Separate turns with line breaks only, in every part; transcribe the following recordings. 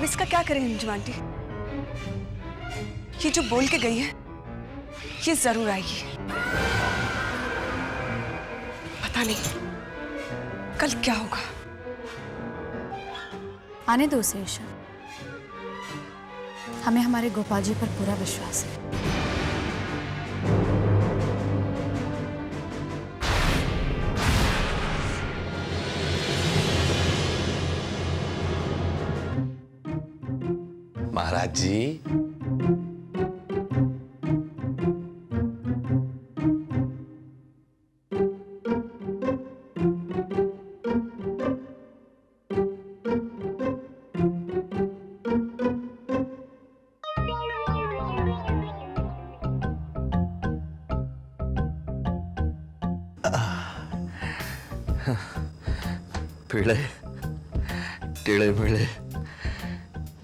अब इसका क्या करें अंजुम आंटी? ये जो बोल के गई है ये जरूर आएगी। पता नहीं कल क्या होगा।
आने दो उसे ईशा, हमें हमारे गोपाल जी पर पूरा विश्वास है।
महाराज जी, पीड़े टेढ़े मेढ़े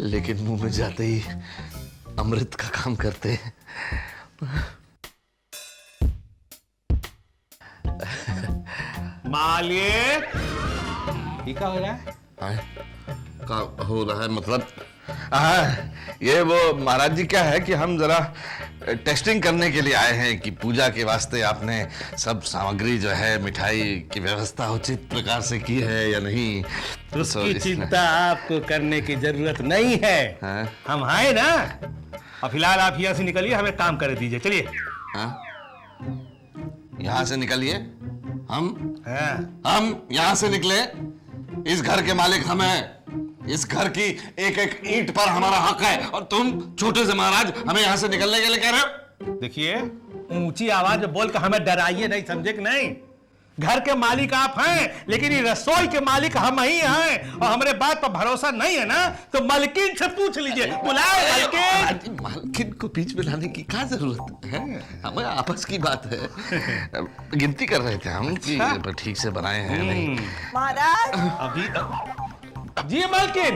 लेकिन मुंह में जाते ही अमृत का काम करते हैं।
मालिए, ये क्या हो रहा है?
का हो रहा है मतलब? ये वो महाराज जी क्या है कि हम जरा टेस्टिंग करने के लिए आए हैं कि पूजा के वास्ते आपने सब सामग्री जो है मिठाई की व्यवस्था उचित प्रकार से की है या नहीं।
उसकी चिंता आपको करने की जरूरत नहीं है। हम आए ना। अब फिलहाल आप यहाँ से निकलिए, हमें काम कर दीजिए। चलिए।
यहाँ से निकलिए? हम यहाँ से निकले? इस घर के मालिक हम हैं। इस घर की एक एक ईंट पर हमारा हक है और तुम छोटे से महाराज हमें यहाँ से निकलने के लिए कह रहे हो?
देखिए, ऊंची आवाज में बोल कर हमें डराइए नहीं, समझे कि नहीं? घर के मालिक आप हैं, लेकिन ये रसोई के मालिक हम ही हैं। और हमारे बात पर भरोसा नहीं है ना तो मालकिन से पूछ लीजिए। बुलाओ मालकिन।
मालकिन को बीच में लाने की क्या जरूरत है? हमें आपस की बात है। गिनती कर रहे थे हम कि ठीक से बनाए हैं नहीं।
महाराज
अभी जी मालकिन।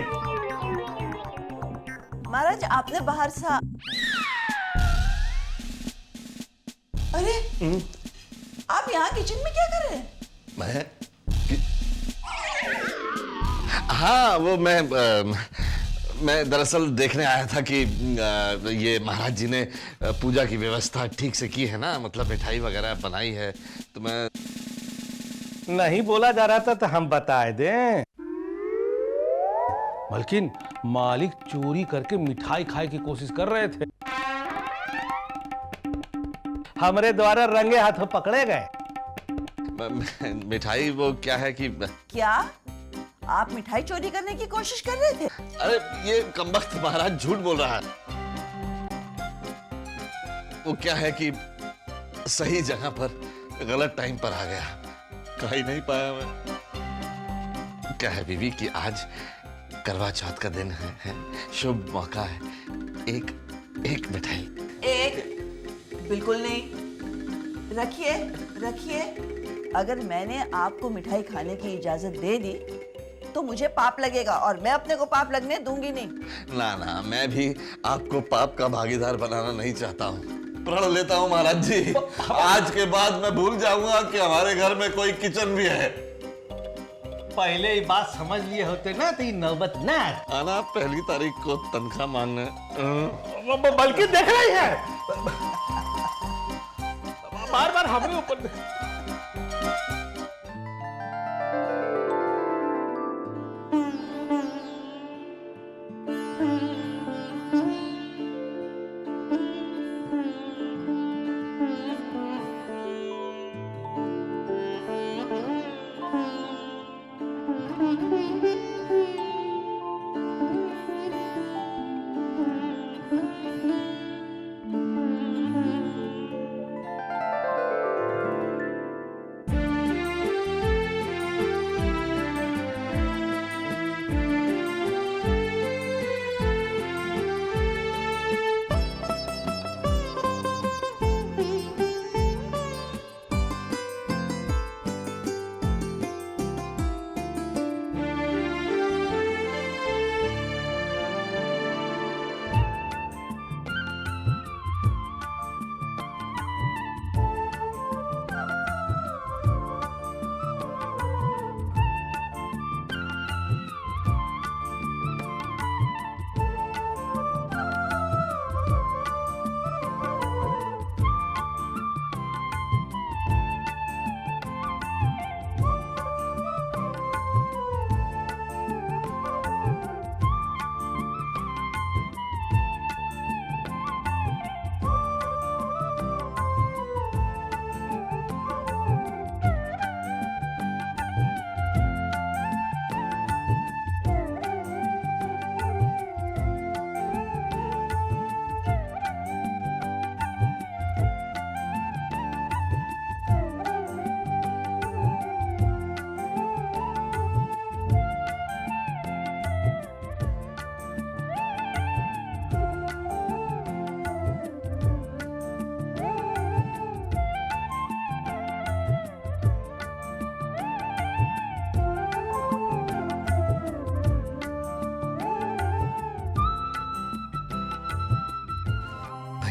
महाराज आपने बाहर से अरे आप यहाँ किचन में क्या कर रहे हैं?
हाँ वो मैं दरअसल देखने आया था कि ये महाराज जी ने पूजा की व्यवस्था ठीक से की है ना, मतलब मिठाई वगैरह बनाई है, तो मैं
नहीं बोला जा रहा था तो हम बता दें। मालकिन, मालिक चोरी करके मिठाई खाए की कोशिश कर रहे थे, हमारे द्वारा रंगे हाथों पकड़े गए।
मिठाई वो क्या है कि
क्या आप मिठाई चोरी करने की कोशिश कर रहे थे?
अरे ये कमबख्त महाराज झूठ बोल रहा है। वो क्या है कि सही जगह पर गलत टाइम पर आ गया, खा ही नहीं पाया मैं। क्या है बीवी कि आज करवा चौथ का दिन है, शुभ मौका है। एक मिठाई।
एक बिल्कुल नहीं, रखिए रखिए। अगर मैंने आपको मिठाई खाने की इजाजत दे दी तो मुझे पाप लगेगा और मैं अपने को पाप लगने दूंगी नहीं।
ना, मैं भी आपको पाप का भागीदार बनाना नहीं चाहता हूँ। प्रण लेता हूँ महाराज जी, आज के बाद मैं भूल जाऊंगा कि हमारे घर में कोई किचन भी है।
पहले ही बात समझ लिए होते ना तो ये नौबत ना
आना। पहली तारीख को तनख्वाह मांगने
बल्कि देख रही है बार हमें ऊपर।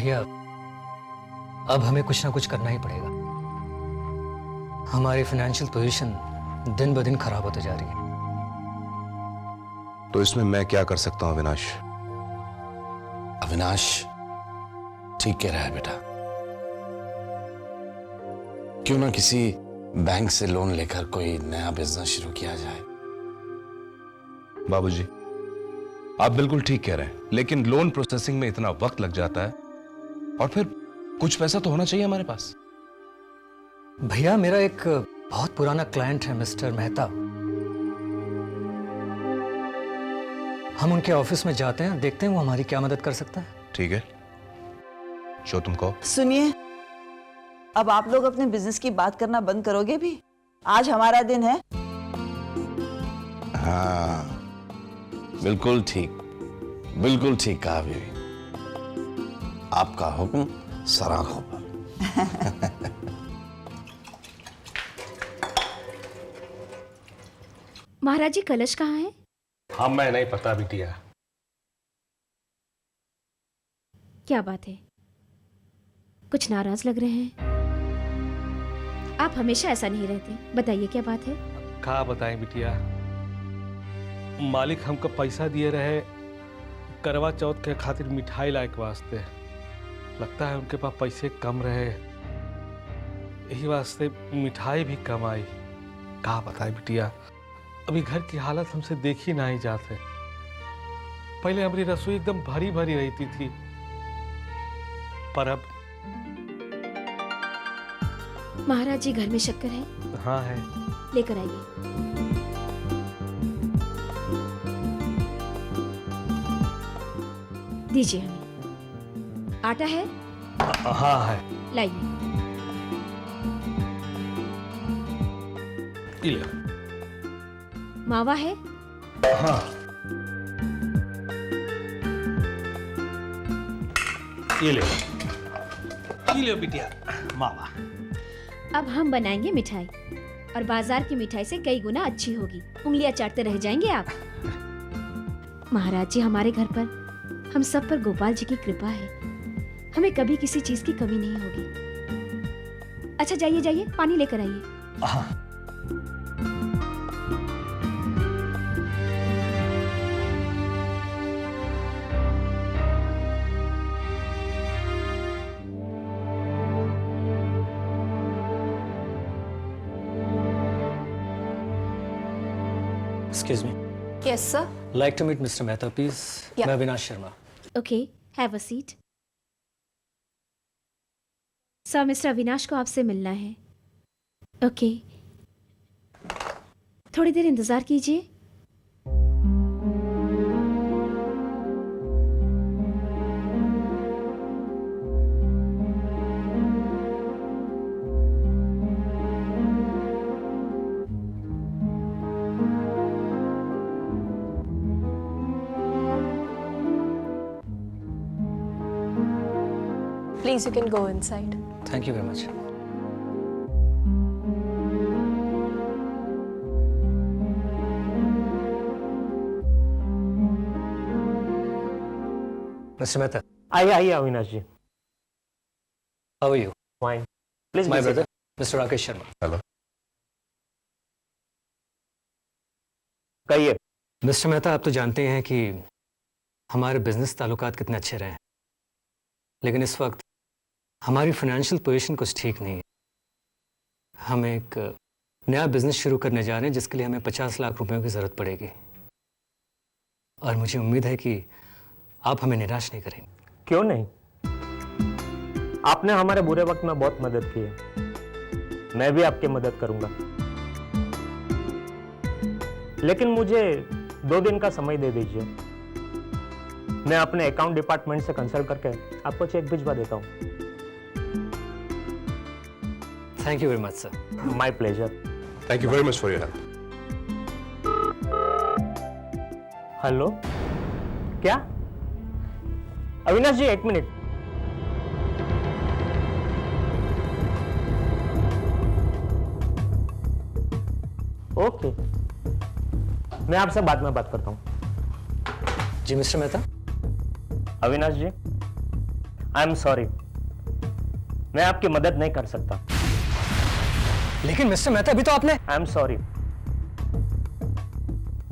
भैया, अब हमें कुछ ना कुछ करना ही पड़ेगा। हमारी फाइनेंशियल पोजीशन दिन ब दिन खराब होते जा रही है।
तो इसमें मैं क्या कर सकता हूं अविनाश?
अविनाश ठीक कह रहा है बेटा। क्यों ना किसी बैंक से लोन लेकर कोई नया बिजनेस शुरू किया जाए।
बाबूजी, आप बिल्कुल ठीक कह रहे हैं, लेकिन लोन प्रोसेसिंग में इतना वक्त लग जाता है और फिर कुछ पैसा तो होना चाहिए हमारे पास।
भैया, मेरा एक बहुत पुराना क्लाइंट है मिस्टर मेहता। हम उनके ऑफिस में जाते हैं, देखते हैं वो हमारी क्या मदद कर सकता है।
ठीक है, जो तुम कहो।
सुनिए, अब आप लोग अपने बिजनेस की बात करना बंद करोगे भी? आज हमारा दिन है।
हाँ, बिल्कुल ठीक कहा बीवी। आपका हुक्म सराखों पर।
महाराज जी, कलश कहाँ है?
हमें नहीं पता बिटिया।
क्या बात है, कुछ नाराज लग रहे हैं? आप हमेशा ऐसा नहीं रहते, बताइए क्या बात है?
का बताएं बिटिया, मालिक हमको पैसा दिए रहे करवा चौथ के खातिर मिठाई लाए के वास्ते। लगता है उनके पास पैसे कम रहे, यही वास्ते मिठाई भी कम आई। का बताएं बिटिया, अभी घर की हालत हमसे देखी नहीं जाते। पहले हमारी रसोई एकदम भरी भरी रहती थी, पर अब।
महाराज जी, घर में शक्कर है?
हाँ है।
लेकर आइए। दीजिए हमें। आटा है?
हाँ है।
लाइए।
ये ले।
मावा है?
हाँ। ये ले बिटिया मावा।
अब हम बनाएंगे मिठाई, और बाजार की मिठाई से कई गुना अच्छी होगी। उंगलियां चाटते रह जाएंगे आप। महाराज जी, हमारे घर पर हम सब पर गोपाल जी की कृपा है। हमें कभी किसी चीज की कमी नहीं होगी। अच्छा, जाइए जाइए, पानी लेकर आइए।
हाँ।
Excuse me.
Yes sir.
Like to meet Mr. Mehta, please.
Yeah.
मैं Avinash Sharma.
Okay, have a seat. Sir, mister Avinash को आपसे मिलना है। ओके, थोड़ी देर इंतजार कीजिए।
Please, you can go inside.
Thank you very much. Mr. Mehta,
आइए अविनाश जी।
how are you?
Fine, please
My brother, Mr. Rakesh Sharma.
Hello.
कहिए।
मिस्टर मेहता, आप तो जानते हैं कि हमारे बिजनेस ताल्लुकात कितने अच्छे रहे हैं, लेकिन इस वक्त हमारी फाइनेंशियल पोजीशन कुछ ठीक नहीं है। हम एक नया बिजनेस शुरू करने जा रहे हैं जिसके लिए हमें 50 लाख रुपयों की ज़रूरत पड़ेगी, और मुझे उम्मीद है कि आप हमें निराश नहीं करेंगे।
क्यों नहीं, आपने हमारे बुरे वक्त में बहुत मदद की है, मैं भी आपकी मदद करूंगा। लेकिन मुझे 2 दिन का समय दे दीजिए, मैं अपने अकाउंट डिपार्टमेंट से कंसल्ट करके आपको चेक भिजवा देता हूँ।
Thank you very much sir.
My pleasure.
Thank you very much for your help.
Hello, क्या? अविनाश जी, 1 मिनट। ओके, मैं आपसे बाद में बात करता हूं।
जी mister Mehta.
Avinash ji, I am sorry, मैं आपकी मदद नहीं कर सकता।
लेकिन मिस्टर मेहता, अभी तो आपने...
आई एम सॉरी,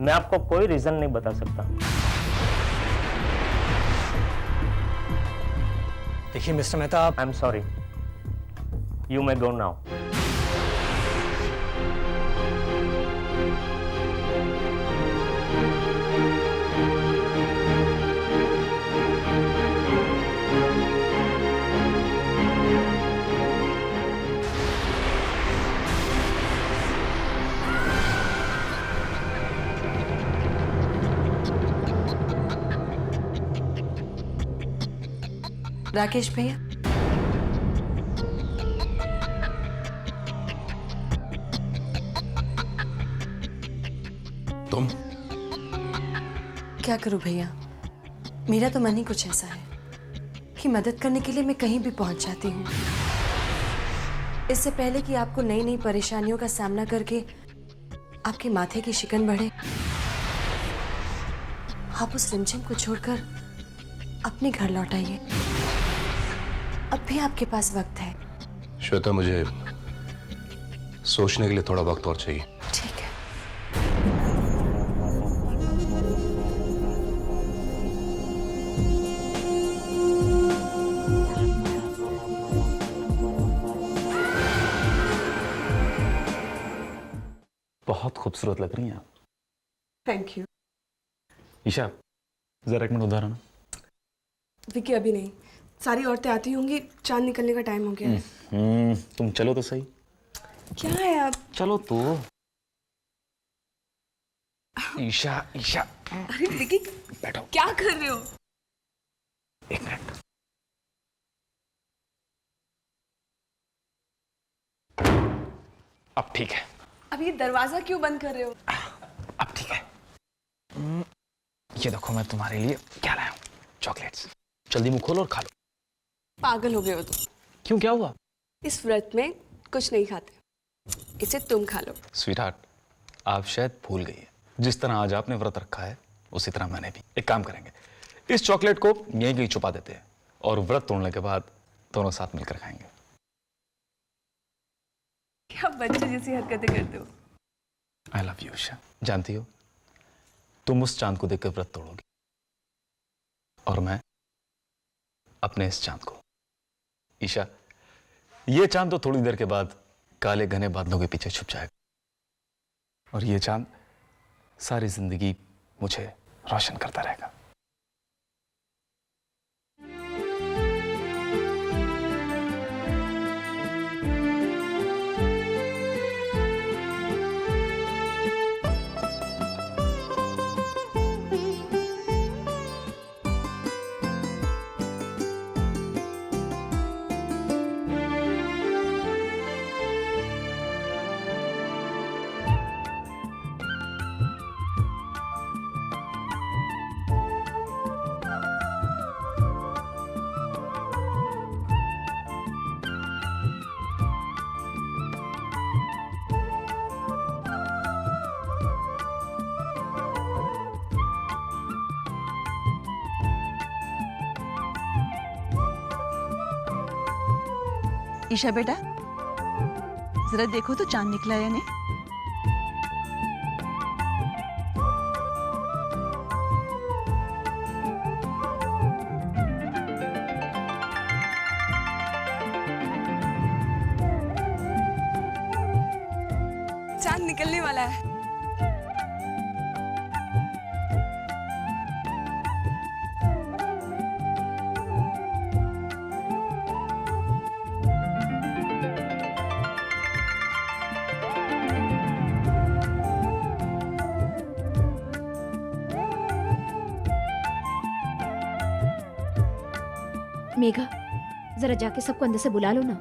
मैं आपको कोई रीजन नहीं बता सकता।
देखिए मिस्टर मेहता, आप...
आई am sorry, you may go now.
Rakesh भैया,
तुम?
क्या करूं भैया, मेरा तो मन ही कुछ ऐसा है कि मदद करने के लिए मैं कहीं भी पहुंच जाती हूँ। इससे पहले कि आपको नई नई परेशानियों का सामना करके आपके माथे की शिकन बढ़े, आप उस रिमझिम को छोड़कर अपने घर लौट आइए। अब भी आपके पास वक्त है।
श्वेता, मुझे सोचने के लिए थोड़ा वक्त और चाहिए।
ठीक है।
बहुत खूबसूरत लग रही हैं आप।
Thank you.
ईशा, जरा एक मिनट उधर आना।
विकी, अभी नहीं, सारी औरतें आती होंगी, चांद निकलने का टाइम हो गया है।
तुम चलो तो सही।
क्या है आप?
चलो तो। ईशा, ईशा,
अरे विकी,
बैठो।
क्या कर रहे हो?
एक मिनट। अब ठीक है।
अब ये दरवाजा क्यों बंद कर रहे हो?
अब ठीक है। ये देखो, मैं तुम्हारे लिए क्या लाया हूँ, चॉकलेट्स। जल्दी मुंह खोलो और खा लो।
पागल हो गए हो तुम।
क्यों, क्या हुआ?
इस व्रत में कुछ नहीं खाते, इसे तुम खा लो।
स्वीटहार्ट, आप शायद भूल गई है, जिस तरह आज आपने व्रत रखा है उसी तरह मैंने भी। एक काम करेंगे, इस चॉकलेट को यहीं कहीं छुपा देते हैं और व्रत तोड़ने के बाद दोनों साथ मिलकर खाएंगे।
क्या बच्चे जैसी हरकतें करते हो।
I love you Isha. जानती हो, तुम उस चांद को देखकर व्रत तोड़ोगी और मैं अपने इस चांद को। ईशा, ये चांद तो थोड़ी देर के बाद काले घने बादलों के पीछे छुप जाएगा और ये चांद सारी जिंदगी मुझे रोशन करता रहेगा।
ईशा बेटा, जरा देखो तो चांद निकला या नहीं।
चांद निकलने वाला है।
मेघा, जरा जाके सबको अंदर से बुला लो ना।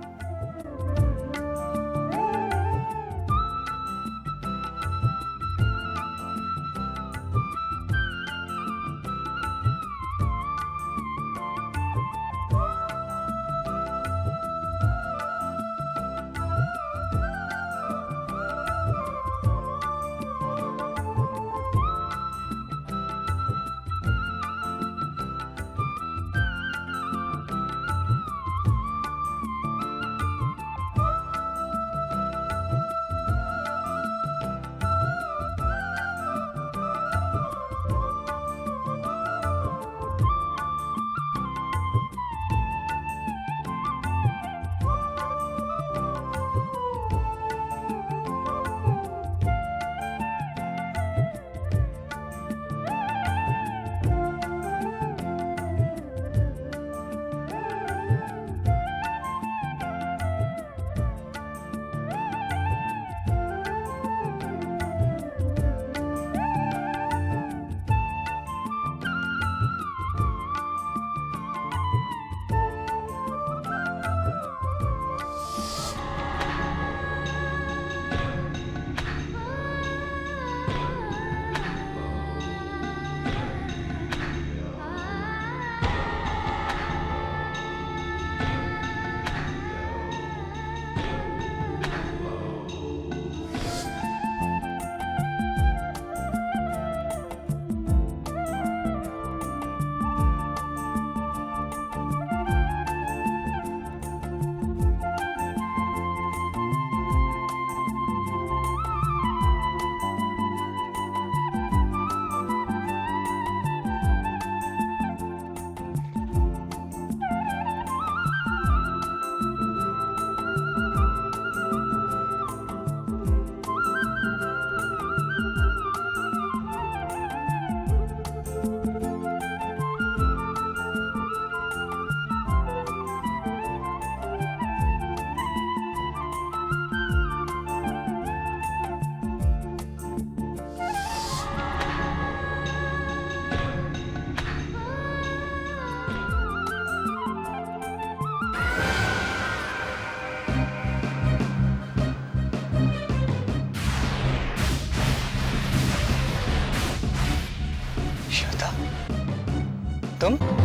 कसम